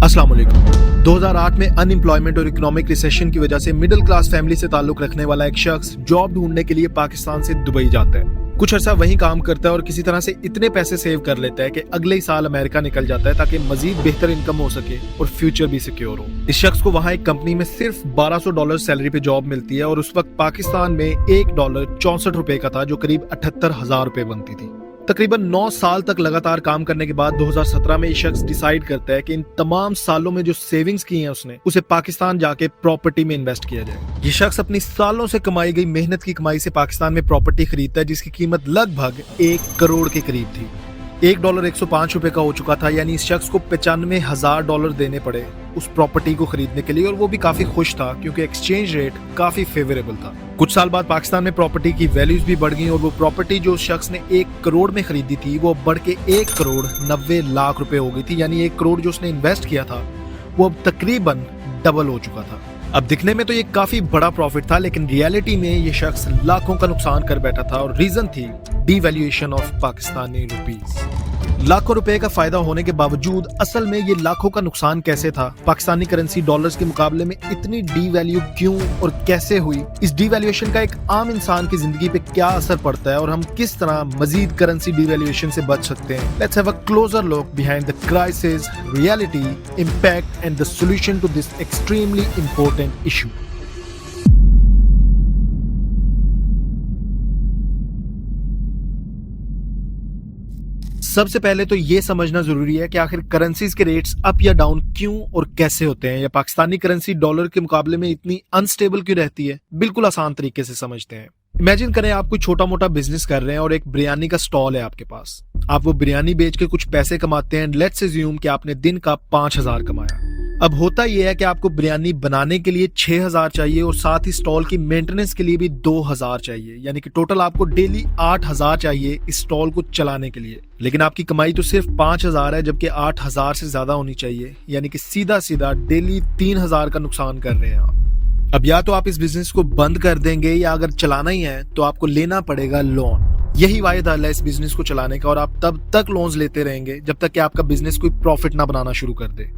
अस्सलाम वालेकुम। 2008 में अनएम्प्लॉयमेंट और इकोनॉमिक रिसेशन की वजह से मिडिल क्लास फैमिली से ताल्लुक रखने वाला एक शख्स जॉब ढूंढने के लिए पाकिस्तान से दुबई जाता है। कुछ अर्सा वहीं काम करता है और किसी तरह से इतने पैसे सेव कर लेता है कि अगले ही साल अमेरिका निकल जाता है ताकि मजीद बेहतर इनकम हो सके और फ्यूचर भी सिक्योर हो। इस शख्स को वहाँ एक कंपनी में सिर्फ $1200 सैलरी पे जॉब मिलती है और उस वक्त पाकिस्तान में $1 64 का था, जो करीब 78,000 रुपए बनती थी। तकरीबन 9 साल तक लगातार काम करने के बाद 2017 में ये शख्स डिसाइड करता है कि इन तमाम सालों में जो सेविंग्स की हैं उसने, उसे पाकिस्तान जाके प्रॉपर्टी में इन्वेस्ट किया जाए। ये शख्स अपनी सालों से कमाई गई मेहनत की कमाई से पाकिस्तान में प्रॉपर्टी खरीदता है जिसकी कीमत लगभग 1 करोड़ के करीब थी। $1 105 का हो चुका था, यानी इस शख्स को $95,000 देने पड़े उस प्रॉपर्टी को खरीदने के लिए, और वो भी काफी खुश था क्योंकि एक्सचेंज रेट काफी फेवरेबल था। कुछ साल बाद पाकिस्तान में प्रॉपर्टी की वैल्यूज भी बढ़ गई और वो प्रॉपर्टी जो उस शख्स ने 1 करोड़ में खरीदी थी वो बढ़ के 1 करोड़ 90 लाख रुपए हो गई थी, यानी 1 करोड़ जो उसने इन्वेस्ट किया था वो अब तकरीबन डबल हो चुका था। अब दिखने में तो ये काफी बड़ा प्रॉफिट था, लेकिन रियलिटी में ये शख्स लाखों का नुकसान कर बैठा था और रीजन थी डीवैल्यूएशन ऑफ पाकिस्तानी रुपीज। लाखों रुपए का फायदा होने के बावजूद असल में ये लाखों का नुकसान कैसे था? पाकिस्तानी करेंसी डॉलर्स के मुकाबले में इतनी डीवैल्यू क्यों और कैसे हुई? इस डीवैल्यूएशन का एक आम इंसान की जिंदगी पे क्या असर पड़ता है और हम किस तरह मजीद करेंसी डीवैल्यूएशन से बच सकते हैं? Let's have a closer look behind the crisis, reality, impact and the solution to this extremely important issue. सबसे पहले तो ये समझना जरूरी है कि आखिर करेंसीज के रेट्स अप या डाउन क्यों और कैसे होते हैं, या पाकिस्तानी करेंसी डॉलर के मुकाबले में इतनी अनस्टेबल क्यों रहती है। बिल्कुल आसान तरीके से समझते हैं। इमेजिन करें आप कोई छोटा मोटा बिजनेस कर रहे हैं और एक बिरयानी का स्टॉल है आपके पास। आप वो बिरयानी बेच के कुछ पैसे कमाते हैं। लेट्स अज्यूम कि आपने दिन का 5,000 कमाया। अब होता यह है कि आपको बिरयानी बनाने के लिए 6,000 चाहिए और साथ ही स्टॉल की मेंटेनेंस के लिए भी 2,000 चाहिए, यानी कि टोटल आपको डेली 8,000 चाहिए इस स्टॉल को चलाने के लिए। लेकिन आपकी कमाई तो सिर्फ 5,000 है, जबकि 8,000 से ज्यादा होनी चाहिए, यानी कि सीधा सीधा डेली 3,000 का नुकसान कर रहे हैं आप। अब या तो आप इस बिजनेस को बंद कर देंगे, या अगर चलाना ही है तो आपको लेना पड़ेगा लोन। यही वाहिद हल है इस बिजनेस को चलाने का, और आप तब तक लोन्स लेते रहेंगे जब तक कि आपका बिजनेस कोई प्रॉफिट ना बनाना शुरू कर दे।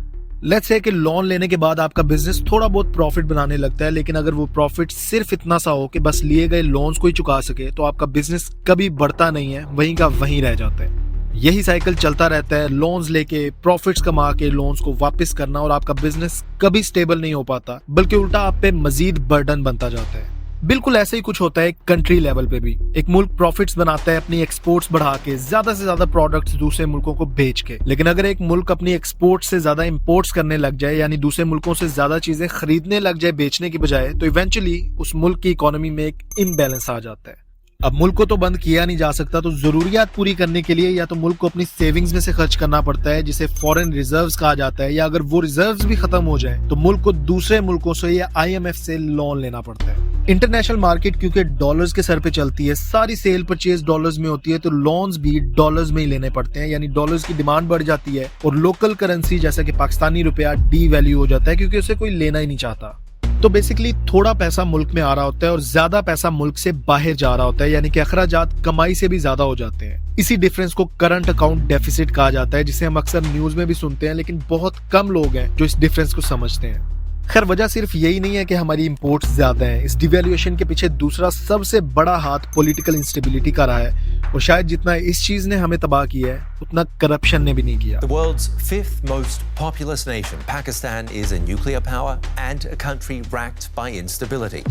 लेट्स से कि लोन लेने के बाद आपका बिजनेस थोड़ा बहुत प्रॉफिट बनाने लगता है, लेकिन अगर वो प्रॉफिट सिर्फ इतना सा हो कि बस लिए गए लोन्स को ही चुका सके, तो आपका बिजनेस कभी बढ़ता नहीं है, वहीं का वहीं रह जाता है। यही साइकिल चलता रहता है, लोन्स लेके प्रॉफिट्स कमा के लोन्स को वापस करना, और आपका बिजनेस कभी स्टेबल नहीं हो पाता, बल्कि उल्टा आप पे मजीद बर्डन बनता जाता है। बिल्कुल ऐसे ही कुछ होता है कंट्री लेवल पे भी। एक मुल्क प्रॉफिट्स बनाता है अपनी एक्सपोर्ट्स बढ़ा के, ज्यादा से ज्यादा प्रोडक्ट्स दूसरे मुल्कों को बेच के, लेकिन अगर एक मुल्क अपनी एक्सपोर्ट्स से ज्यादा इंपोर्ट्स करने लग जाए, यानी दूसरे मुल्कों से ज्यादा चीजें खरीदने लग जाए बेचने की बजाय, तो इवेंचुअली उस मुल्क की इकोनॉमी में एक इम्बैलेंस आ जाता है। अब मुल्क को तो बंद किया नहीं जा सकता, तो जरूरियात पूरी करने के लिए या तो मुल्क को अपनी सेविंग्स में से खर्च करना पड़ता है, जिसे फॉरेन रिजर्व्स कहा जाता है, या अगर वो रिजर्व्स भी खत्म हो जाए तो मुल्क को दूसरे मुल्कों से या IMF से लोन लेना पड़ता है। इंटरनेशनल मार्केट क्योंकि डॉलर्स के सर पे चलती है, सारी सेल परचेज डॉलर्स में होती है, तो लोन्स भी डॉलर्स में ही लेने पड़ते हैं, यानी डॉलर्स की डिमांड बढ़ जाती है और लोकल करेंसी जैसा कि पाकिस्तानी रुपया डीवैल्यू हो जाता है क्योंकि उसे कोई लेना ही नहीं चाहता। तो बेसिकली थोड़ा पैसा मुल्क में आ रहा होता है और ज्यादा पैसा मुल्क से बाहर जा रहा होता है, यानी कि अखराजात कमाई से भी ज्यादा हो जाते हैं। इसी डिफरेंस को करंट अकाउंट डेफिसिट कहा जाता है, जिसे हम अक्सर न्यूज में भी सुनते हैं, लेकिन बहुत कम लोग हैं जो इस डिफरेंस को समझते हैं। खैर वजह सिर्फ यही नहीं है कि हमारी इंपोर्ट्स ज्यादा हैं। इस डिवैल्यूएशन के पीछे दूसरा सबसे बड़ा हाथ पॉलिटिकल इंस्टेबिलिटी का रहा है, और शायद जितना इस चीज ने हमें तबाह किया है उतना करप्शन ने भी नहीं किया। The world's fifth most populous nation, Pakistan is a nuclear power and a country racked by instability.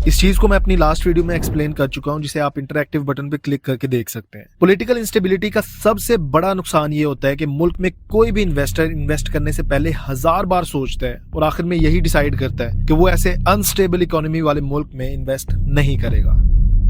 इस चीज को मैं अपनी लास्ट वीडियो में एक्सप्लेन कर चुका हूं, जिसे आप इंटरैक्टिव बटन पे क्लिक करके देख सकते हैं। पॉलिटिकल इंस्टेबिलिटी का सबसे बड़ा नुकसान ये होता है कि मुल्क में कोई भी इन्वेस्टर इन्वेस्ट करने से पहले 1000 बार सोचता है और आखिर में यही डिसाइड करता है कि वो ऐसे अनस्टेबल इकोनॉमी वाले मुल्क में इन्वेस्ट नहीं करेगा।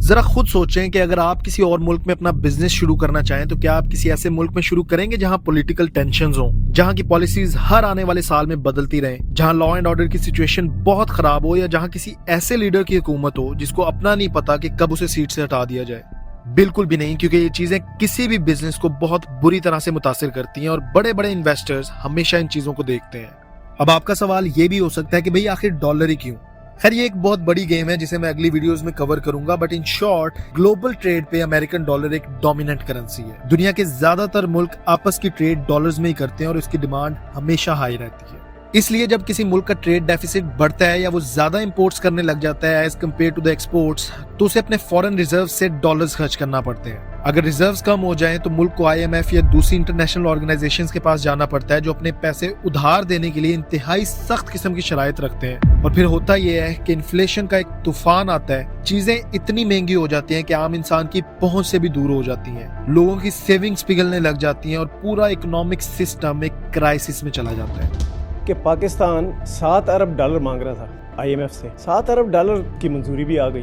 जरा खुद सोचें कि अगर आप किसी और मुल्क में अपना बिजनेस शुरू करना चाहें तो क्या आप किसी ऐसे मुल्क में शुरू करेंगे जहां पॉलिटिकल टेंशंस हों, जहां की पॉलिसीज हर आने वाले साल में बदलती रहें, जहां लॉ एंड ऑर्डर की सिचुएशन बहुत खराब हो, या जहां किसी ऐसे लीडर की हुकूमत हो जिसको अपना नहीं पता कि कब उसे सीट से हटा दिया जाए? बिल्कुल भी नहीं, क्योंकि ये चीजें किसी भी बिजनेस को बहुत बुरी तरह से मुतासिर करती हैं और बड़े बड़े इन्वेस्टर्स हमेशा इन चीजों को देखते हैं। अब आपका सवाल ये भी हो सकता है कि भाई आखिर डॉलर ही क्यों? खैर ये एक बहुत बड़ी गेम है जिसे मैं अगली वीडियोस में कवर करूंगा, but in short global trade पे अमेरिकन डॉलर एक डोमिनेंट करेंसी है। दुनिया के ज्यादातर मुल्क आपस की ट्रेड डॉलर्स में ही करते हैं और उसकी डिमांड हमेशा हाई रहती है। इसलिए जब किसी मुल्क का ट्रेड डेफिसिट बढ़ता है या वो ज्यादा इंपोर्ट्स करने लग जाता है as compare to the exports, तो उसे अपने फॉरेन रिजर्व से डॉलर्स खर्च करना पड़ते हैं। अगर रिजर्व्स कम हो जाएं तो मुल्क को IMF या दूसरी इंटरनेशनल ऑर्गेनाइजेशंस के पास जाना पड़ता है जो अपने पैसे उधार देने के लिए इंतहाई सख्त किस्म की शराइत रखते हैं। और फिर होता यह है कि इन्फ्लेशन का एक तूफान आता है, चीजें इतनी महंगी हो जाती हैं कि आम इंसान की पहुंच से भी दूर हो जाती हैं, लोगों की सेविंग्स पिघलने लग जाती हैं और पूरा इकोनॉमिक सिस्टम एक क्राइसिस में चला जाता है। कि पाकिस्तान 7 अरब डॉलर मांग रहा था IMF से। 7 अरब डॉलर की मंजूरी भी आ गई,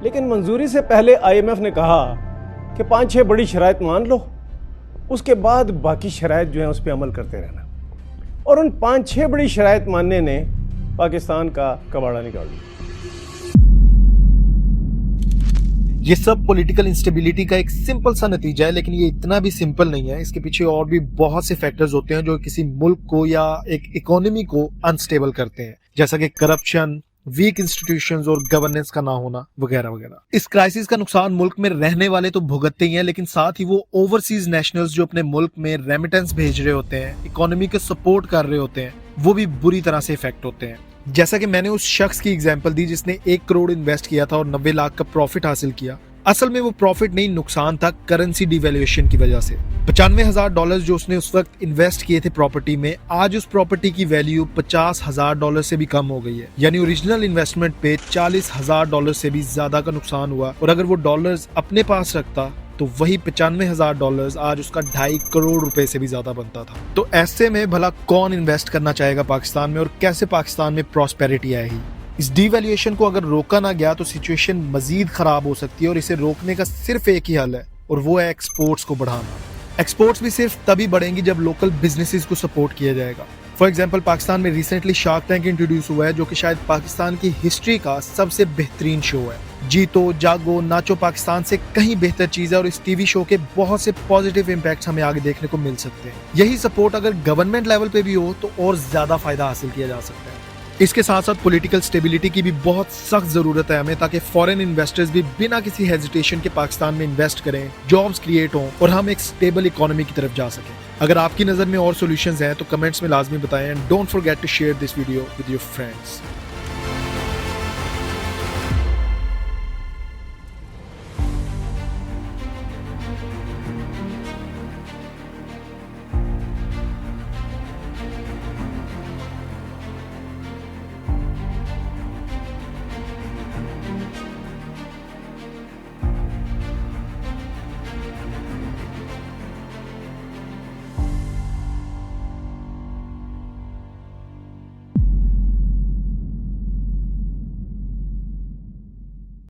लेकिन मंजूरी से पहले IMF ने कहा कि 5-6 बड़ी शराइत मान लो, उसके बाद बाकी शराइत जो है उस पर अमल करते रहना। और उन 5-6 बड़ी शराइत मानने ने पाकिस्तान का कबाड़ा निकाल दिया। ये सब पॉलिटिकल इंस्टेबिलिटी का एक सिंपल सा नतीजा है, लेकिन ये इतना भी सिंपल नहीं है। इसके पीछे और भी बहुत से फैक्टर्स होते हैं जो किसी मुल्क को या एक इकोनॉमी को अनस्टेबल करते हैं, जैसा कि करप्शन, वीक इंस्टीट्यूशंस और गवर्नेंस का ना होना वगैरह वगैरह। इस क्राइसिस का नुकसान मुल्क में रहने वाले तो भुगतते ही हैं, लेकिन साथ ही वो ओवरसीज नेशनल्स जो अपने मुल्क में रेमिटेंस भेज रहे होते हैं, इकोनॉमी को सपोर्ट कर रहे होते हैं, वो भी बुरी तरह से इफेक्ट होते हैं। जैसा कि मैंने उस शख्स की एग्जांपल दी जिसने 1 करोड़ इन्वेस्ट किया था और 90 लाख का प्रॉफिट हासिल किया। असल में वो प्रॉफिट नहीं, नुकसान था करेंसी डिवैल्यूएशन की वजह से। $95,000 जो उसने उस वक्त इन्वेस्ट किए थे प्रॉपर्टी में, आज उस प्रॉपर्टी की वैल्यू $50,000 से भी कम हो गई है। यानी ओरिजिनल इन्वेस्टमेंट पे $40,000 से भी ज्यादा का नुकसान हुआ। और अगर वो डॉलर्स अपने पास रखता तो वही $95,000 आज उसका 2.5 करोड़ रुपए से भी ज्यादा बनता था। तो ऐसे में भला कौन इन्वेस्ट करना चाहेगा पाकिस्तान में, और कैसे पाकिस्तान में प्रॉस्पेरिटी आएगी? इस डिवैल्यूएशन को अगर रोका ना गया तो सिचुएशन मजीद खराब हो सकती है, और इसे रोकने का सिर्फ एक ही हल है, और वो है एक्सपोर्ट्स को बढ़ाना। एक्सपोर्ट्स भी सिर्फ तभी बढ़ेंगी जब लोकल बिजनेसेस को सपोर्ट किया जाएगा। फॉर एग्जांपल, पाकिस्तान में रिसेंटली शार्क टैंक इंट्रोड्यूस हुआ है, जो कि शायद पाकिस्तान की हिस्ट्री का सबसे बेहतरीन शो है। जीतो जागो नाचो पाकिस्तान से कहीं बेहतर चीज है, और इस टीवी शो के बहुत से पॉजिटिव इम्पैक्ट हमें आगे देखने को मिल सकते हैं। यही सपोर्ट अगर गवर्नमेंट लेवल पे भी हो तो और ज्यादा फायदा हासिल किया जा सकता है। इसके साथ साथ पॉलिटिकल स्टेबिलिटी की भी बहुत सख्त जरूरत है हमें, ताकि फॉरेन इन्वेस्टर्स भी बिना किसी हेजिटेशन के पाकिस्तान में इन्वेस्ट करें, जॉब्स क्रिएट हों और हम एक स्टेबल इकोनॉमी की तरफ जा सकें। अगर आपकी नजर में और सॉल्यूशंस हैं तो कमेंट्स में लाजमी बताएं, and don't forget to share this video with your friends.